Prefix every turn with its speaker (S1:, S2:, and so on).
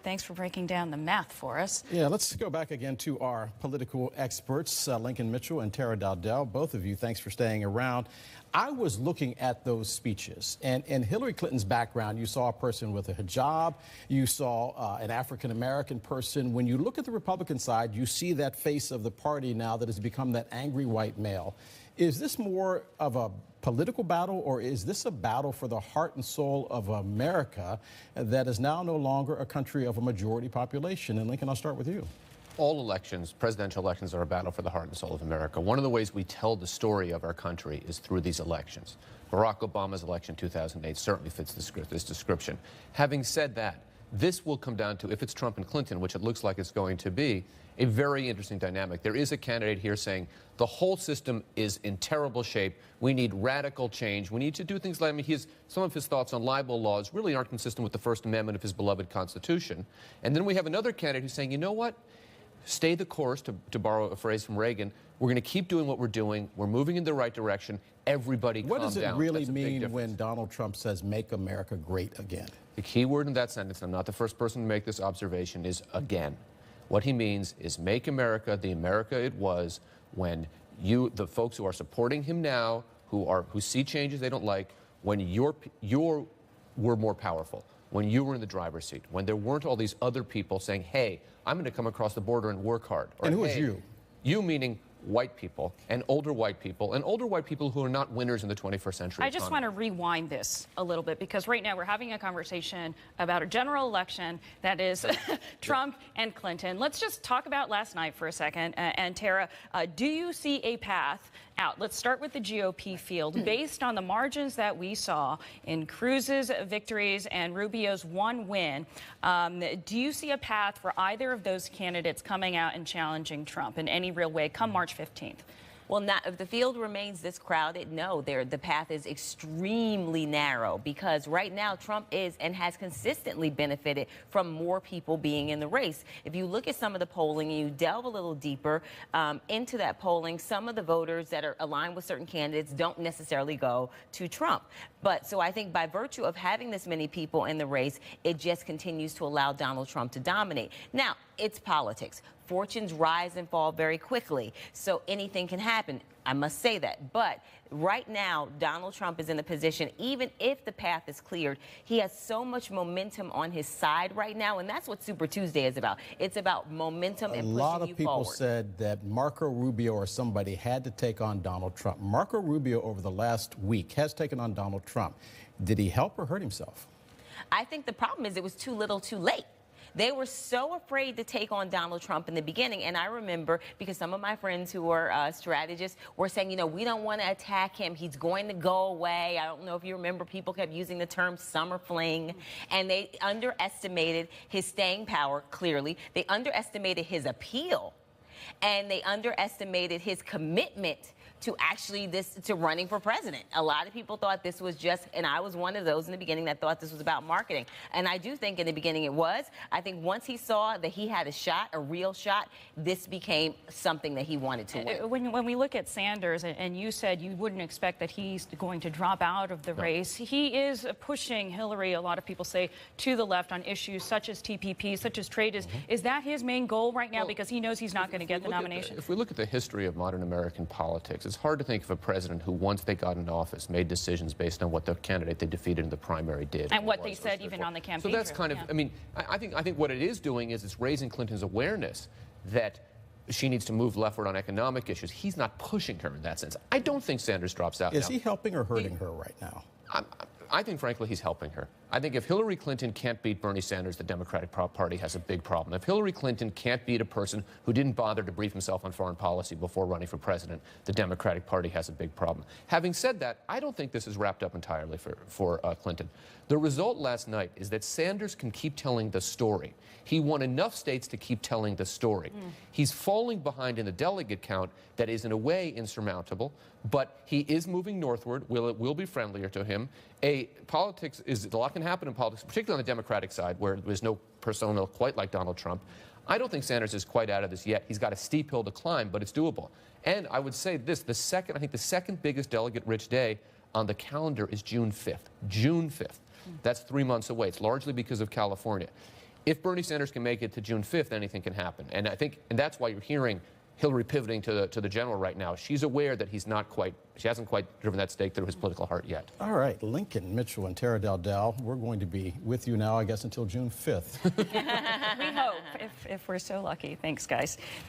S1: Thanks for breaking down the math for us.
S2: Yeah, let's go back again to our political experts, Lincoln Mitchell and Tara Dowdell. Both of you, thanks for staying around. I was looking at those speeches, and in Hillary Clinton's background, you saw a person with a hijab, you saw an African-American person. When you look at the Republican side, you see that face of the party now that has become that angry white male. Is this more of a political battle, or is this a battle for the heart and soul of America that is now no longer a country of a majority population? And Lincoln, I'll start with you.
S3: All elections, presidential elections, are a battle for the heart and soul of America. One of the ways we tell the story of our country is through these elections. Barack Obama's election in 2008 certainly fits this description. Having said that, this will come down to, if it's Trump and Clinton, which it looks like it's going to be, a very interesting dynamic. There is a candidate here saying the whole system is in terrible shape. We need radical change. We need to do things like, I mean, some of his thoughts on libel laws really aren't consistent with the First Amendment of his beloved Constitution. And then we have another candidate who's saying, you know what? Stay the course, to borrow a phrase from Reagan. We're going to keep doing what we're doing. We're moving in the right direction. Everybody calm down.
S2: What does it really mean when Donald Trump says, make America great again?
S3: The key word in that sentence, and I'm not the first person to make this observation, is again. What he means is make America the America it was when the folks who are supporting him now, who see changes they don't like, when you were more powerful, when you were in the driver's seat, when there weren't all these other people saying, hey, I'm going to come across the border and work hard. Or,
S2: and who
S3: hey,
S2: is you?
S3: You meaning white people and older white people who are not winners in the 21st century.
S1: I just want to rewind this a little bit, because right now we're having a conversation about a general election that is Trump and Clinton. Let's just talk about last night for a second. And Tara, do you see a path out? Let's start with the GOP field. Based on the margins that we saw in Cruz's victories and Rubio's one win, do you see a path for either of those candidates coming out and challenging Trump in any real way come March 15th?
S4: Well, if the field remains this crowded, no, the path is extremely narrow, because right now Trump is and has consistently benefited from more people being in the race. If you look at some of the polling and you delve a little deeper into that polling, some of the voters that are aligned with certain candidates don't necessarily go to Trump. But so I think by virtue of having this many people in the race, it just continues to allow Donald Trump to dominate. Now, it's politics. Fortunes rise and fall very quickly, so anything can happen. I must say that. But right now, Donald Trump is in a position, even if the path is cleared, he has so much momentum on his side right now, and that's what Super Tuesday is about. It's about momentum and pushing you forward.
S2: A lot of people said that Marco Rubio or somebody had to take on Donald Trump. Marco Rubio, over the last week, has taken on Donald Trump. Did he help or hurt himself?
S4: I think the problem is it was too little too late. They were so afraid to take on Donald Trump in the beginning. And I remember, because some of my friends who were strategists were saying, you know, we don't want to attack him. He's going to go away. I don't know if you remember, people kept using the term summer fling. And they underestimated his staying power, clearly. They underestimated his appeal. And they underestimated his commitment to to running for president. A lot of people thought this was just, and I was one of those in the beginning that thought this was about marketing. And I do think in the beginning it was. I think once he saw that he had a shot, a real shot, this became something that he wanted to win.
S1: When we look at Sanders, and you said you wouldn't expect that he's going to drop out of the race, he is pushing Hillary, a lot of people say, to the left on issues such as TPP, such as trade. Is that his main goal right now? Because he knows he's not going to get the nomination.
S3: If we look at the history of modern American politics, it's hard to think of a president who, once they got into office, made decisions based on what the candidate they defeated in the primary did.
S1: And what they said even on the campaign.
S3: So that's kind of, I mean, I think what it is doing is it's raising Clinton's awareness that she needs to move leftward on economic issues. He's not pushing her in that sense. I don't think Sanders drops out.
S2: Is he helping or hurting her right now?
S3: I think, frankly, he's helping her. I think if Hillary Clinton can't beat Bernie Sanders, the Democratic Party has a big problem. If Hillary Clinton can't beat a person who didn't bother to brief himself on foreign policy before running for president, the Democratic Party has a big problem. Having said that, I don't think this is wrapped up entirely for Clinton. The result last night is that Sanders can keep telling the story. He won enough states to keep telling the story. He's falling behind in the delegate count that is in a way insurmountable, but he is moving northward. It will be friendlier to him. A lot can happen in politics, particularly on the Democratic side, where there's no persona quite like Donald Trump. I don't think Sanders is quite out of this yet. He's got a steep hill to climb, but it's doable. And I would say this, I think the second biggest delegate-rich day on the calendar is June 5th. June 5th. That's 3 months away. It's largely because of California. if Bernie Sanders can make it to June 5th, anything can happen. And I think, and that's why you're hearing Hillary pivoting to the general right now. She's aware that she hasn't quite driven that stake through his political heart yet.
S2: All right, Lincoln Mitchell and Tara Dowdell, we're going to be with you now, I guess, until June 5th.
S1: We hope, if we're so lucky. Thanks, guys.